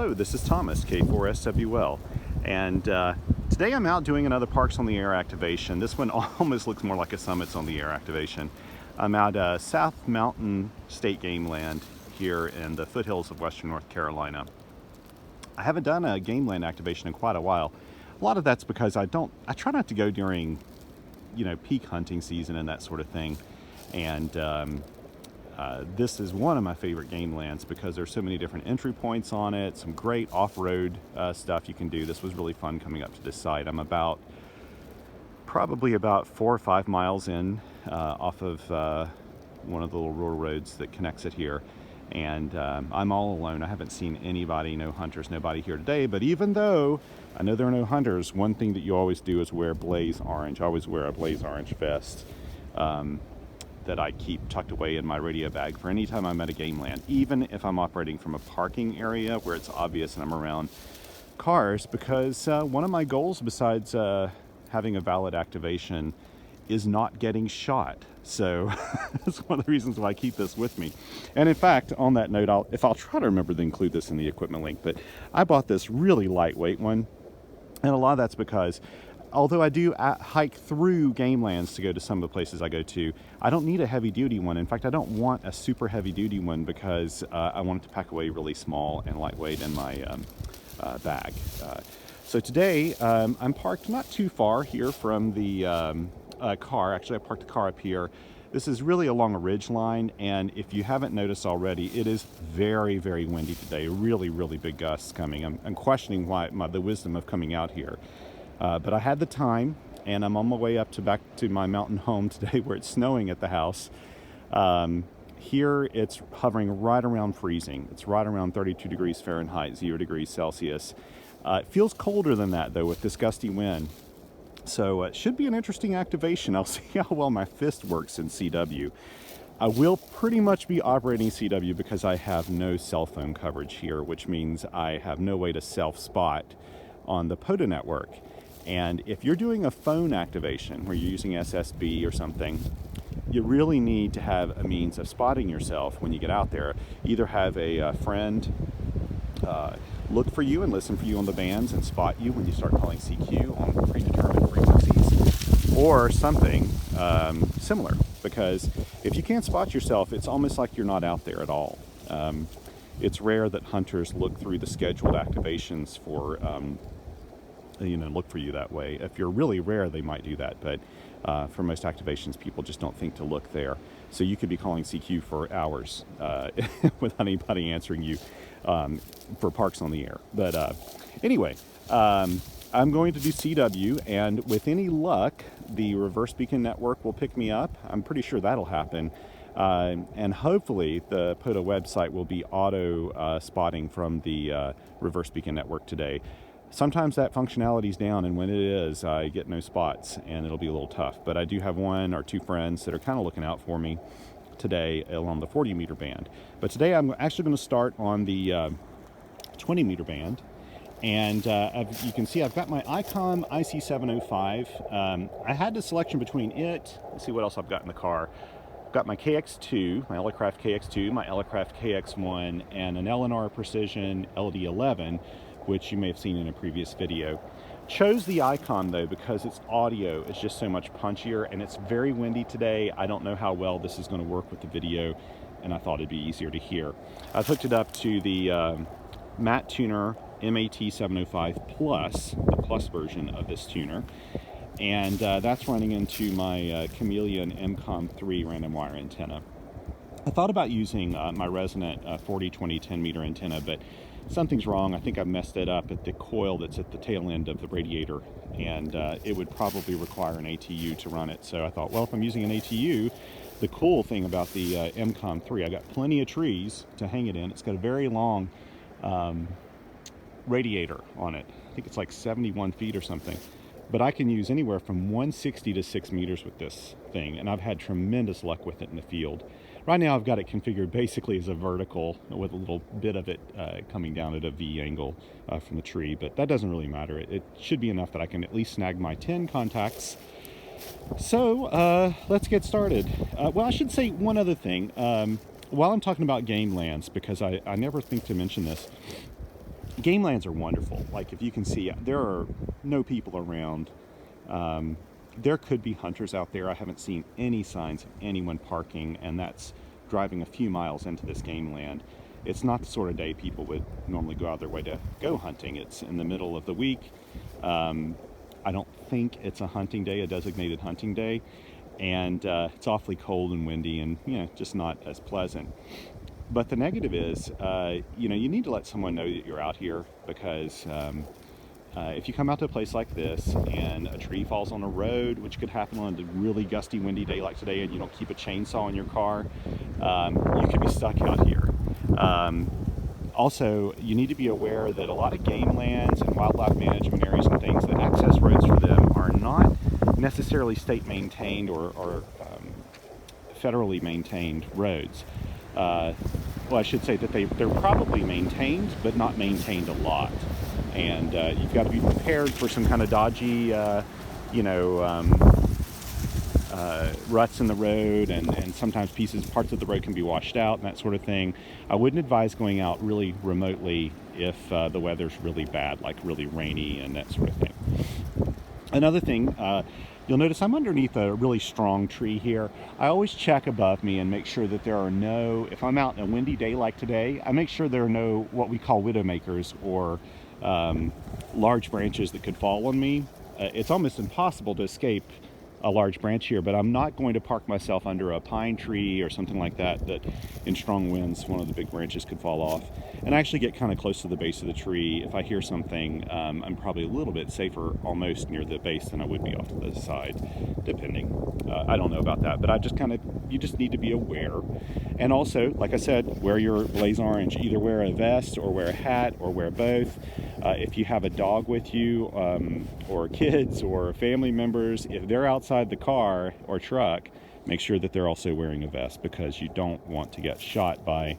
Hello, this is Thomas, K4SWL, and today I'm out doing another Parks on the Air activation. This one almost looks more like a Summits on the Air activation. I'm out South Mountain State Game Land here in the foothills of western North Carolina. I haven't done a game land activation in quite a while. A lot of that's because I try not to go during, peak hunting season and that sort of thing. And this is one of my favorite game lands because there's so many different entry points on it, some great off-road stuff you can do. This was really fun coming up to this site. I'm probably about 4 or 5 miles in off of one of the little rural roads that connects it here. And I'm all alone. I haven't seen anybody, no hunters, nobody here today. But even though I know there are no hunters, one thing that you always do is wear blaze orange. I always wear a blaze orange vest that I keep tucked away in my radio bag for any time I'm at a game land, even if I'm operating from a parking area where it's obvious and I'm around cars, because one of my goals besides having a valid activation is not getting shot. So that's one of the reasons why I keep this with me. And in fact, on that note, I'll try to remember to include this in the equipment link, but I bought this really lightweight one. And a lot of that's because although I do hike through game lands to go to some of the places I go to, I don't need a heavy duty one. In fact, I don't want a super heavy duty one because I want it to pack away really small and lightweight in my bag. So today I'm parked not too far here from the car. Actually, I parked the car up here. This is really along a ridge line, and if you haven't noticed already, it is very, very windy today. Really, really big gusts coming. I'm questioning the wisdom of coming out here. But I had the time, and I'm on my way back to my mountain home today where it's snowing at the house. Here it's hovering right around freezing. It's right around 32 degrees Fahrenheit, 0 degrees Celsius. It feels colder than that, though, with this gusty wind. So it should be an interesting activation. I'll see how well my fist works in CW. I will pretty much be operating CW because I have no cell phone coverage here, which means I have no way to self-spot on the POTA network. And if you're doing a phone activation where you're using SSB or something, you really need to have a means of spotting yourself when you get out there. Either have a friend look for you and listen for you on the bands and spot you when you start calling CQ on predetermined frequencies, or something similar. Because if you can't spot yourself, it's almost like you're not out there at all. It's rare that hunters look through the scheduled activations for look for you that way. If you're really rare, they might do that, but for most activations, people just don't think to look there. So you could be calling CQ for hours without anybody answering you for Parks on the Air. But anyway, I'm going to do CW, and with any luck, the reverse beacon network will pick me up. I'm pretty sure that'll happen. And hopefully the POTA website will be auto spotting from the reverse beacon network today. Sometimes that functionality is down, and when it is, I get no spots, and it'll be a little tough. But I do have 1 or 2 friends that are kind of looking out for me today along the 40 meter band. But today I'm actually going to start on the 20 meter band. And you can see I've got my Icom IC-705. I had the selection between it. Let's see what else I've got in the car. I've got my KX2, my Elecraft KX2, my Elecraft KX1, and an LNR Precision LD11, which you may have seen in a previous video. Chose the Icom though because its audio is just so much punchier, and it's very windy today. I don't know how well this is going to work with the video, and I thought it'd be easier to hear. I've hooked it up to the Matt Tuner MAT-705 Plus, the Plus version of this tuner, and that's running into my Chameleon MCOM3 random wire antenna. I thought about using my resonant 40-20 10 meter antenna, but something's wrong. I think I messed it up at the coil that's at the tail end of the radiator, and it would probably require an ATU to run it. So I thought, well, if I'm using an ATU, the cool thing about the MCOM3, I got plenty of trees to hang it in. It's got a very long radiator on it. I think it's like 71 feet or something. But I can use anywhere from 160 to 6 meters with this thing, and I've had tremendous luck with it in the field. Right now I've got it configured basically as a vertical with a little bit of it coming down at a V angle from the tree, but that doesn't really matter. It should be enough that I can at least snag my 10 contacts. So let's get started. Well, I should say one other thing. While I'm talking about game lands, because I never think to mention this, game lands are wonderful. Like, if you can see, there are no people around. There could be hunters out there. I haven't seen any signs of anyone parking, and that's driving a few miles into this game land. It's not the sort of day people would normally go out of their way to go hunting. It's in the middle of the week. I don't think it's a hunting day, a designated hunting day, and it's awfully cold and windy and, you know, just not as pleasant. But the negative is, you know, you need to let someone know that you're out here, because if you come out to a place like this and a tree falls on a road, which could happen on a really gusty, windy day like today, and you don't keep a chainsaw in your car, you could be stuck out here. Also, you need to be aware that a lot of game lands and wildlife management areas and things, the access roads for them are not necessarily state maintained or federally maintained roads. Well, I should say that they're probably maintained, but not maintained a lot. And you've got to be prepared for some kind of dodgy, you know, ruts in the road, and sometimes parts of the road can be washed out and that sort of thing. I wouldn't advise going out really remotely if the weather's really bad, like really rainy and that sort of thing. Another thing, you'll notice I'm underneath a really strong tree here. I always check above me and make sure that there are no, if I'm out in a windy day like today, I make sure there are no what we call widowmakers, or large branches that could fall on me. It's almost impossible to escape a large branch here, but I'm not going to park myself under a pine tree or something like that, that in strong winds one of the big branches could fall off. And I actually get kind of close to the base of the tree. If I hear something, I'm probably a little bit safer almost near the base than I would be off to the side, depending. I don't know about that, but you just need to be aware. And also, like I said, wear your blaze orange. Either wear a vest or wear a hat or wear both. If you have a dog with you, or kids or family members, if they're outside the car or truck, make sure that they're also wearing a vest, because you don't want to get shot by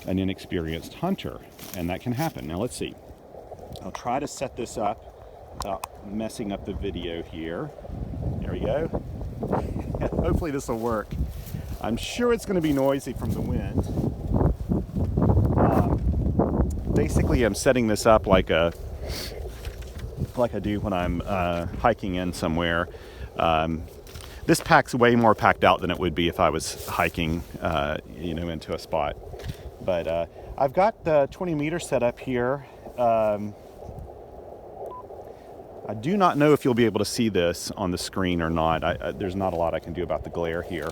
an inexperienced hunter, and that can happen. Now let's see. I'll try to set this up without messing up the video here. There we go. Hopefully this will work. I'm sure it's going to be noisy from the wind. Basically, I'm setting this up like I do when I'm hiking in somewhere. This pack's way more packed out than it would be if I was hiking, you know, into a spot. But I've got the 20 meter set up here. I do not know if you'll be able to see this on the screen or not. There's not a lot I can do about the glare here.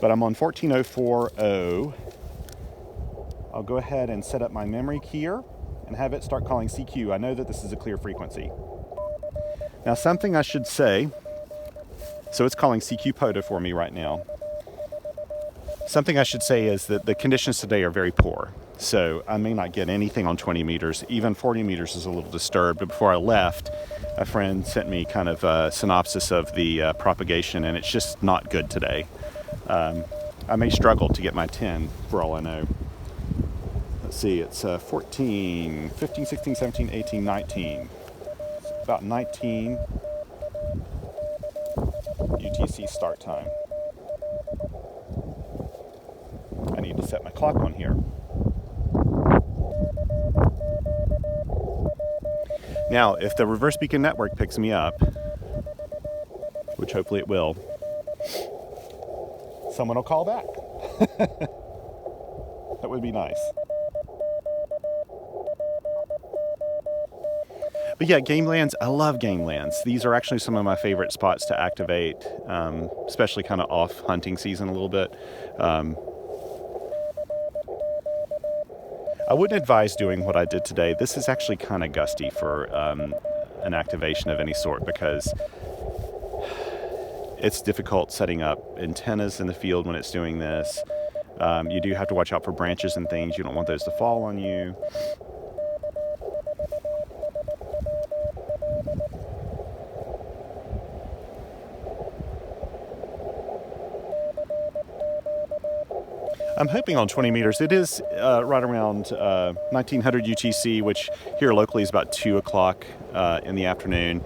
But I'm on 14040. I'll go ahead and set up my memory keyer and have it start calling CQ. I know that this is a clear frequency. Now, something I should say, so it's calling CQ POTA for me right now. Something I should say is that the conditions today are very poor. So I may not get anything on 20 meters. Even 40 meters is a little disturbed. But before I left, a friend sent me kind of a synopsis of the propagation, and it's just not good today. I may struggle to get my 10 for all I know. Let's see, it's 14, 15, 16, 17, 18, 19. It's about 19 UTC start time. I need to set my clock on here. Now, if the reverse beacon network picks me up, which hopefully it will, someone will call back. That would be nice. But yeah, game lands, I love game lands. These are actually some of my favorite spots to activate, especially kind of off hunting season a little bit. I wouldn't advise doing what I did today. This is actually kind of gusty for an activation of any sort, because it's difficult setting up antennas in the field when it's doing this. You do have to watch out for branches and things. You don't want those to fall on you. I'm hoping on 20 meters. It is right around 1900 UTC, which here locally is about 2 o'clock in the afternoon.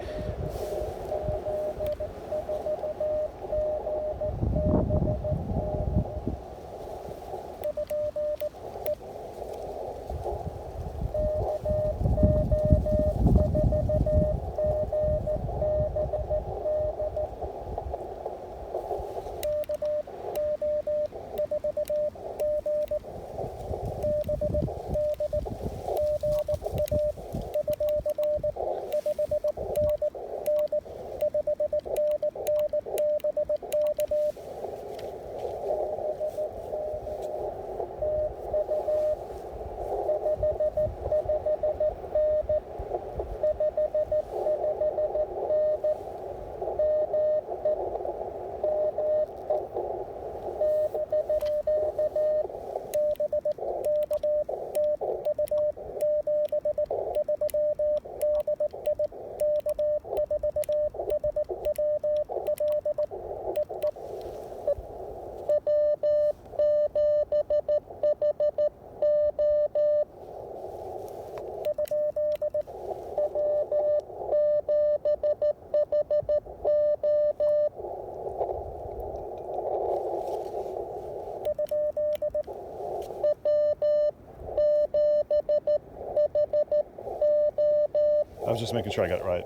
was just making sure I got it right.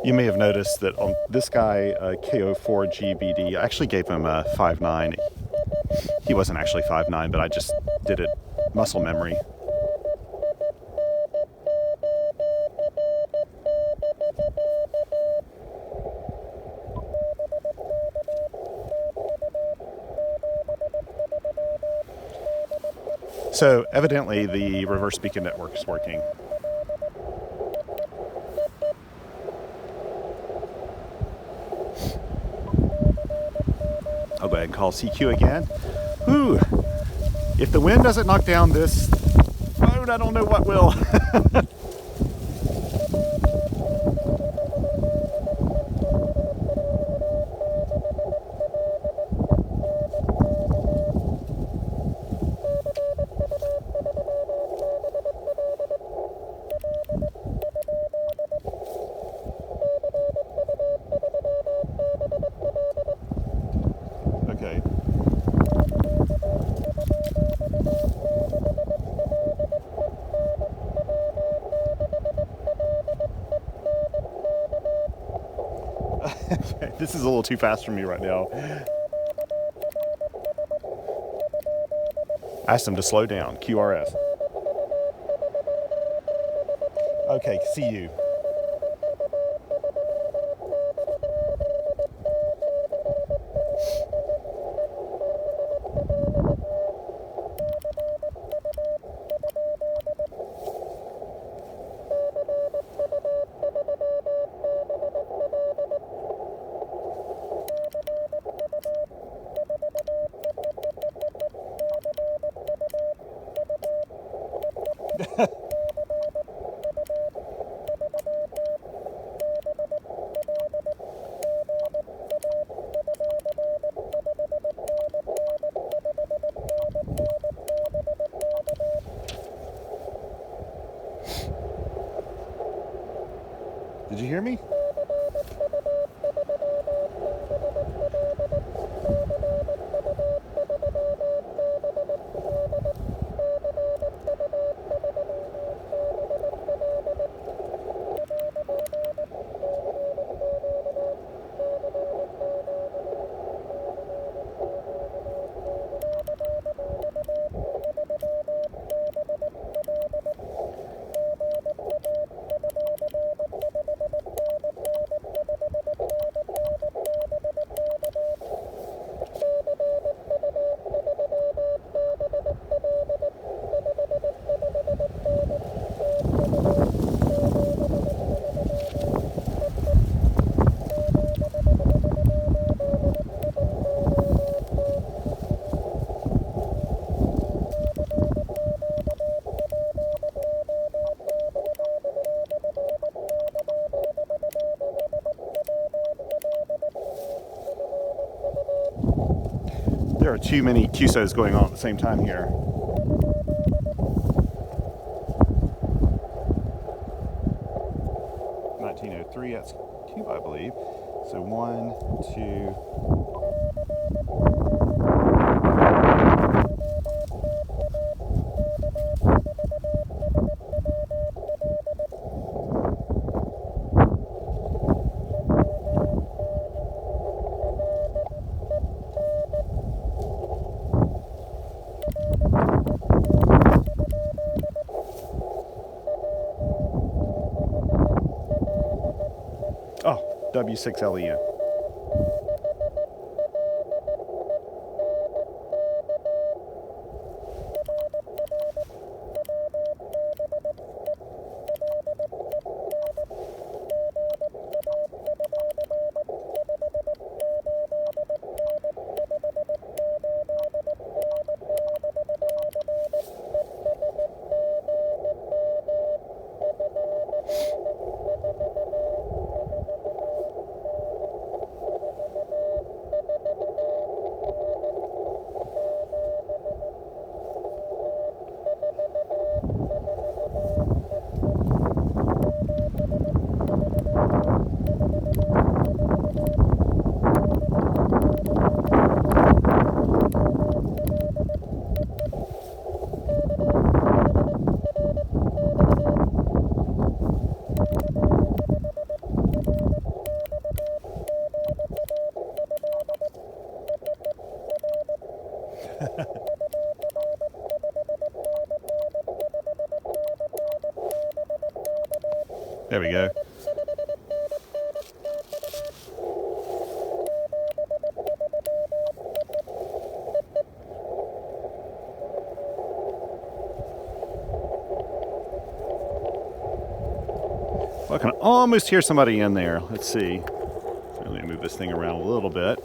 You may have noticed that on this guy, KO4GBD, I actually gave him a 5'9". He wasn't actually 5'9", but I just did it muscle memory. So evidently the reverse beacon network is working. I'll go ahead and call CQ again. Whew. If the wind doesn't knock down this road, I don't know what will. Okay. This is a little too fast for me right now. I asked him to slow down. QRS. Okay, see you. Did you hear me? There are too many QSOs going on at the same time here. .1903, that's Cuba, I believe. So 1, 2... Oh, W6LEN. There we go. Well, I can almost hear somebody in there. Let's see. Let me move this thing around a little bit.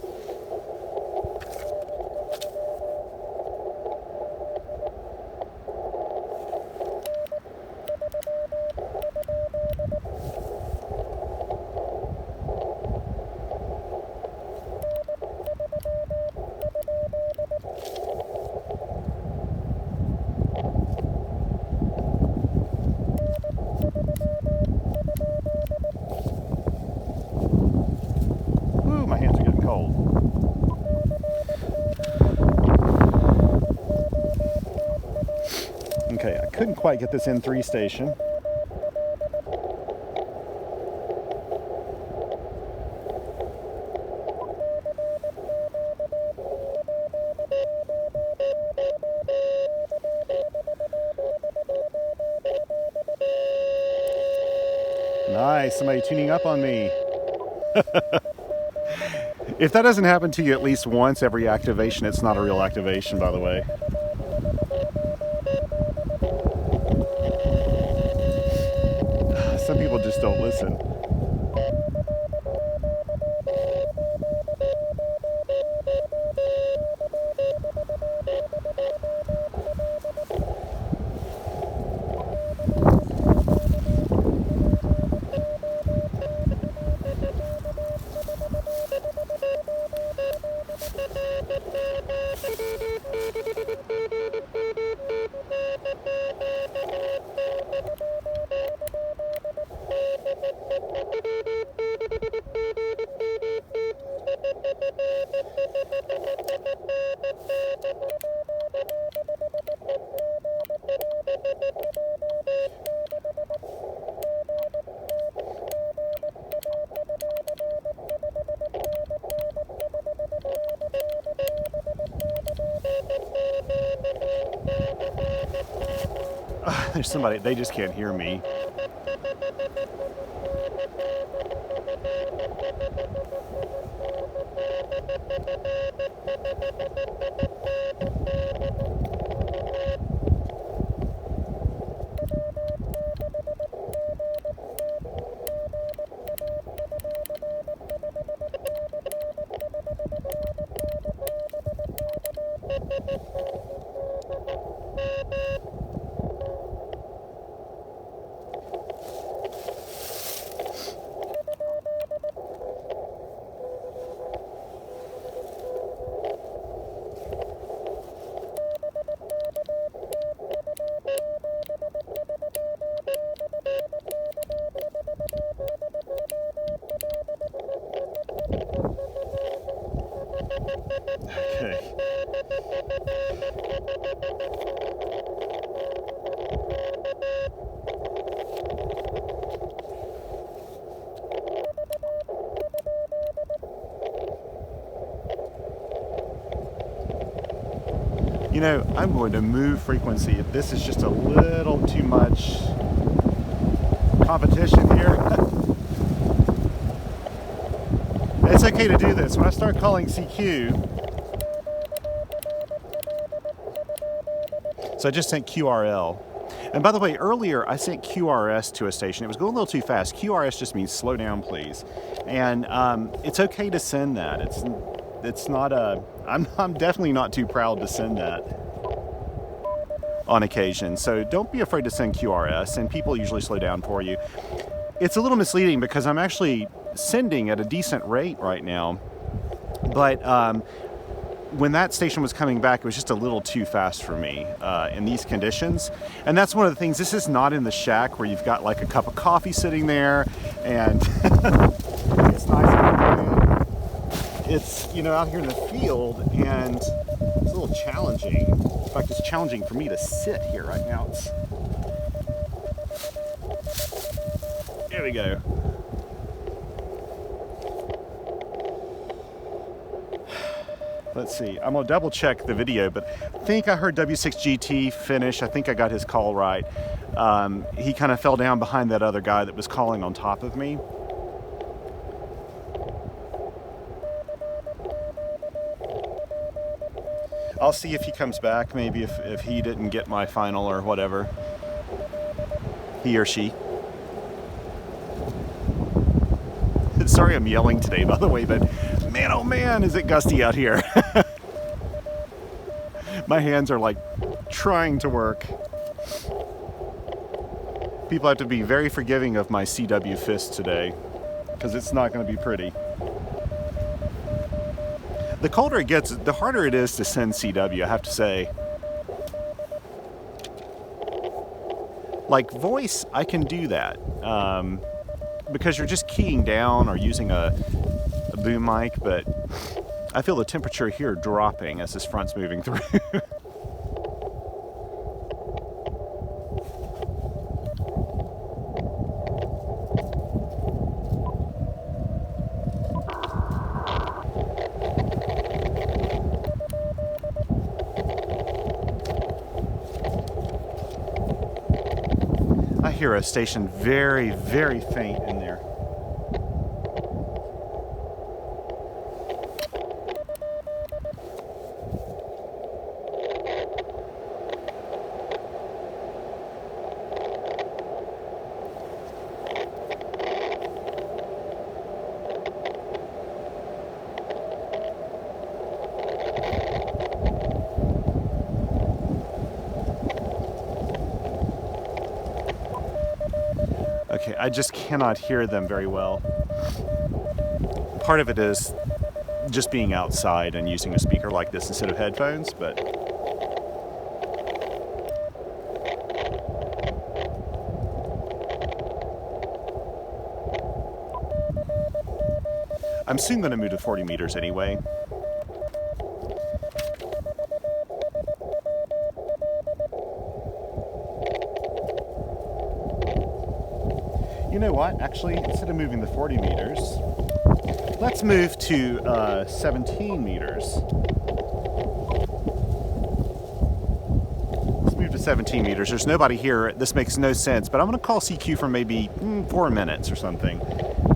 My hands are getting cold. Okay, I couldn't quite get this N3 station. Nice, somebody tuning up on me. If that doesn't happen to you at least once every activation, it's not a real activation, by the way. Some people just don't listen. There's somebody, they just can't hear me. Okay. You know, I'm going to move frequency if this is just a little too much competition here. It's okay to do this. When I start calling CQ, so I just sent QRL. And by the way, earlier I sent QRS to a station. It was going a little too fast. QRS just means slow down, please. And it's okay to send that. It's not a, I'm definitely not too proud to send that on occasion. So don't be afraid to send QRS, and people usually slow down for you. It's a little misleading because I'm actually sending at a decent rate right now, but when that station was coming back, it was just a little too fast for me in these conditions. And that's one of the things. This is not in the shack where you've got like a cup of coffee sitting there and it's nice and quiet. It's, you know, out here in the field, and it's a little challenging. In fact, it's challenging for me to sit here right now. There we go. Let's see, I'm gonna double check the video, but I think I heard W6GT finish. I think I got his call right. he kind of fell down behind that other guy that was calling on top of me. I'll see if he comes back, maybe if he didn't get my final or whatever. He or she. Sorry I'm yelling today, by the way, but man, oh man, is it gusty out here. My hands are like trying to work. People have to be very forgiving of my CW fist today, because it's not going to be pretty. The colder it gets, the harder it is to send CW, I have to say. Like voice, I can do that. Because you're just keying down or using a boom mic, but I feel the temperature here dropping as this front's moving through. I hear a station very, very faint in there. Okay, I just cannot hear them very well. Part of it is just being outside and using a speaker like this instead of headphones, but I'm soon going to move to 40 meters anyway. You know what? Actually, instead of moving the 40 meters, let's move to 17 meters. Let's move to 17 meters. There's nobody here. This makes no sense, but I'm going to call CQ for maybe 4 minutes or something.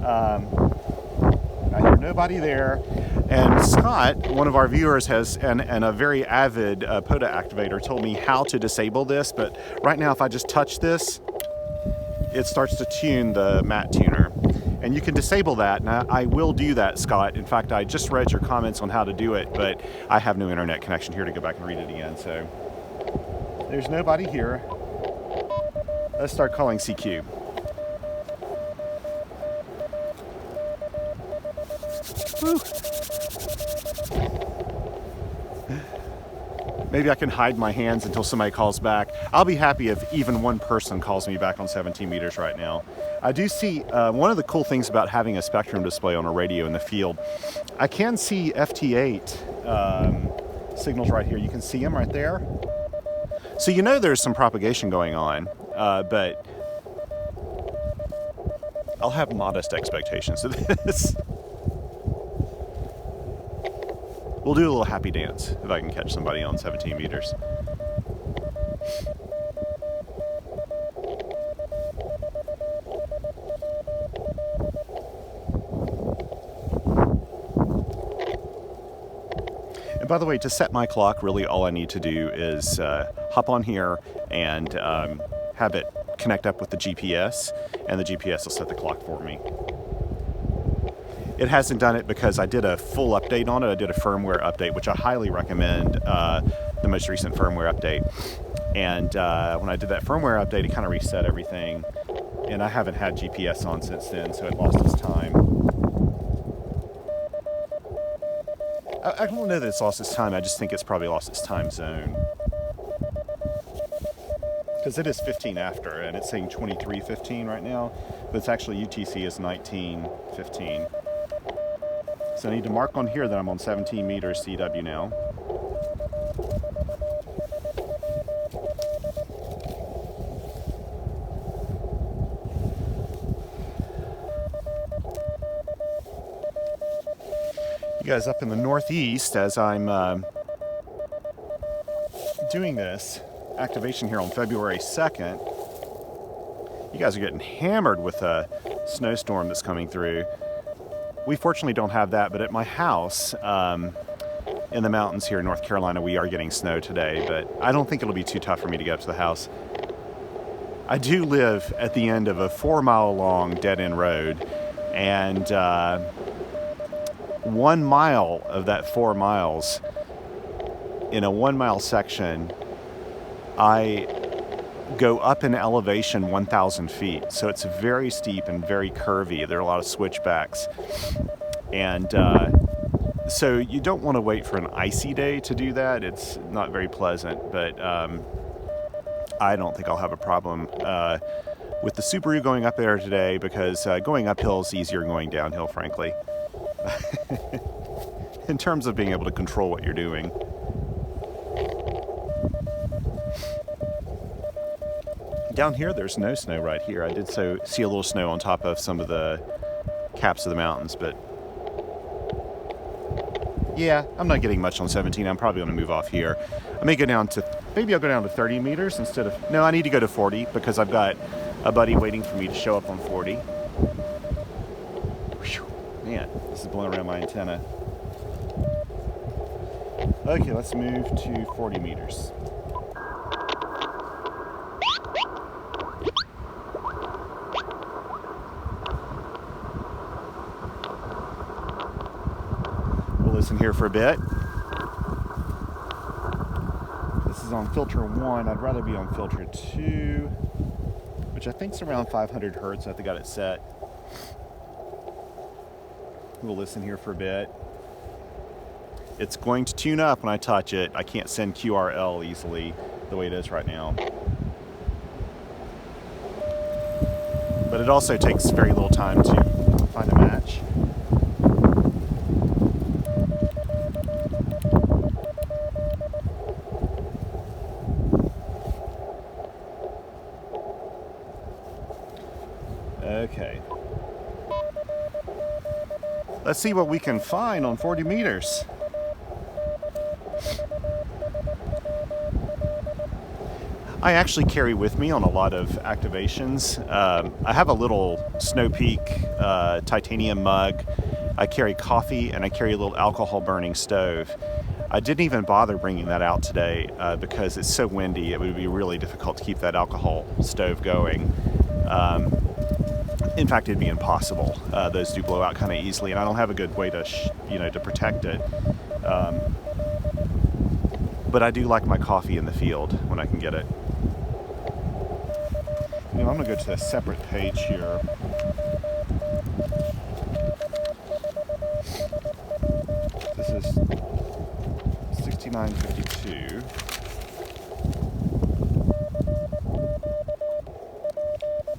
I hear nobody there. And Scott, one of our viewers, has, and a very avid POTA activator, told me how to disable this, but right now if I just touch this, it starts to tune the mat tuner. And you can disable that, and I will do that, Scott. In fact, I just read your comments on how to do it, but I have no internet connection here to go back and read it again, so. There's nobody here. Let's start calling CQ. Woo. Maybe I can hide my hands until somebody calls back. I'll be happy if even one person calls me back on 17 meters right now. I do see, one of the cool things about having a spectrum display on a radio in the field, I can see FT8 signals right here. You can see them right there. So you know there's some propagation going on, but I'll have modest expectations of this. We'll do a little happy dance if I can catch somebody on 17 meters. And by the way, to set my clock, really all I need to do is hop on here and have it connect up with the GPS, and the GPS will set the clock for me. It hasn't done it because I did a full update on it. I did a firmware update, which I highly recommend, the most recent firmware update. And when I did that firmware update, it kind of reset everything. And I haven't had GPS on since then, so it lost its time. I don't know that it's lost its time. I just think it's probably lost its time zone. Because it is 15 after, and it's saying 23:15 right now, but it's actually UTC is 19:15. So I need to mark on here that I'm on 17 meters CW now. You guys up in the Northeast, as I'm doing this activation here on February 2nd, You guys are getting hammered with a snowstorm that's coming through. We fortunately don't have that, but at my house in the mountains here in North Carolina, we are getting snow today, but I don't think it'll be too tough for me to get up to the house. I do live at the end of a 4-mile long dead-end road, and 1 mile of that 4 miles, in a 1-mile section, I go up in elevation 1,000 feet. So it's very steep and very curvy. There are a lot of switchbacks. And so you don't want to wait for an icy day to do that. It's not very pleasant, but I don't think I'll have a problem with the Subaru going up there today, because going uphill is easier than going downhill, frankly, in terms of being able to control what you're doing. Down here, there's no snow right here. I did see a little snow on top of some of the caps of the mountains, but yeah, I'm not getting much on 17. I'm probably going to move off here. I may go down to, maybe I'll go down to 30 meters instead of, no, I need to go to 40 because I've got a buddy waiting for me to show up on 40. Whew, man, this is blowing around my antenna. Okay, let's move to 40 meters. We'll listen here for a bit. This is on filter 1. I'd rather be on filter 2, which I think is around 500 hertz. I think I got it set. We'll listen here for a bit. It's going to tune up when I touch it. I can't send QRL easily the way it is right now. But it also takes very little time to find a match. Okay. Let's see what we can find on 40 meters. I actually carry with me on a lot of activations. I have a little Snow Peak titanium mug. I carry coffee, and I carry a little alcohol burning stove. I didn't even bother bringing that out today because it's so windy. It would be really difficult to keep that alcohol stove going. In fact, it'd be impossible. Those do blow out kind of easily, and I don't have a good way to, to protect it. But I do like my coffee in the field when I can get it. I'm going to go to a separate page here. This is 6952.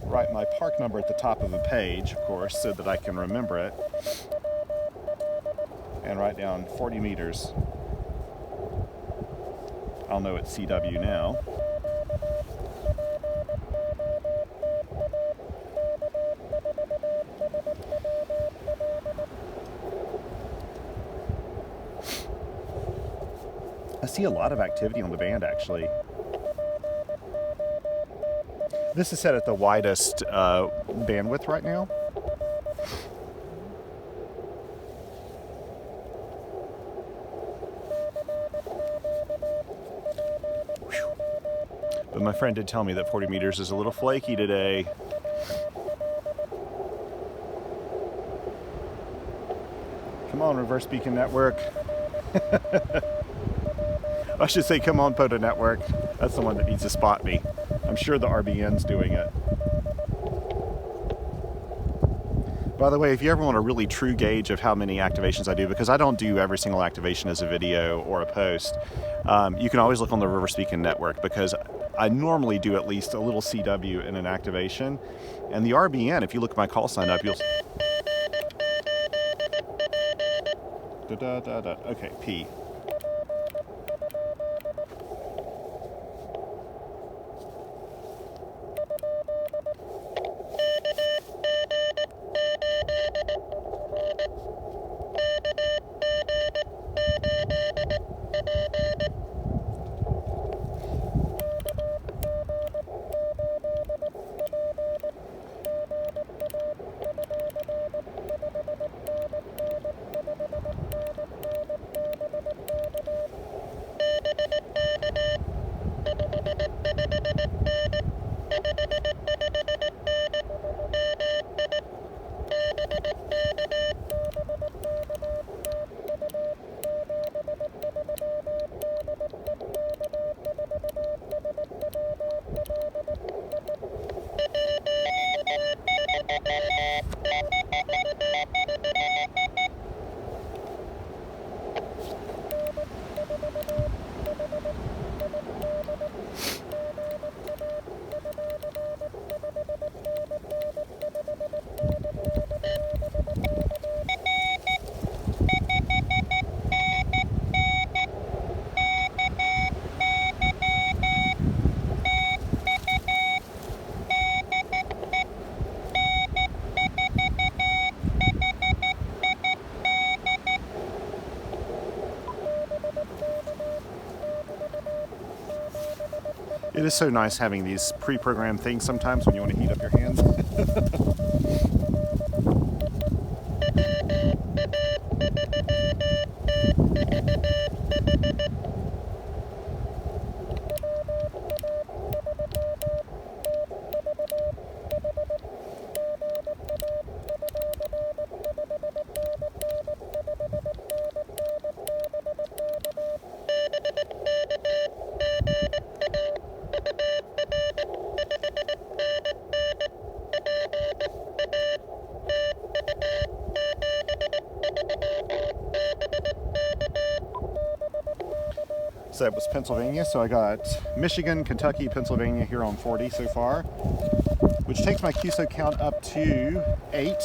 Write my park number at the top of the page, of course, so that I can remember it. And write down 40 meters. I'll know it's CW now. I see a lot of activity on the band, actually. This is set at the widest bandwidth right now. Whew. But my friend did tell me that 40 meters is a little flaky today. Come on, Reverse Beacon Network. I should say, come on, POTA Network. That's the one that needs to spot me. I'm sure the RBN's doing it. By the way, if you ever want a really true gauge of how many activations I do, because I don't do every single activation as a video or a post, you can always look on the Reverse Beacon Network, because I normally do at least a little CW in an activation. And the RBN, if you look at my call sign up, you'll... Okay, P. It is so nice having these pre-programmed things sometimes when you want to heat up your hands. So that was Pennsylvania. So I got Michigan, Kentucky, Pennsylvania here on 40 so far, which takes my QSO count up to 8.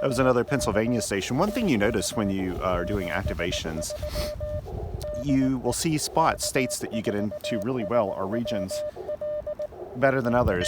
That was another Pennsylvania station. One thing you notice when you are doing activations, you will see spots, states that you get into really well, or regions better than others.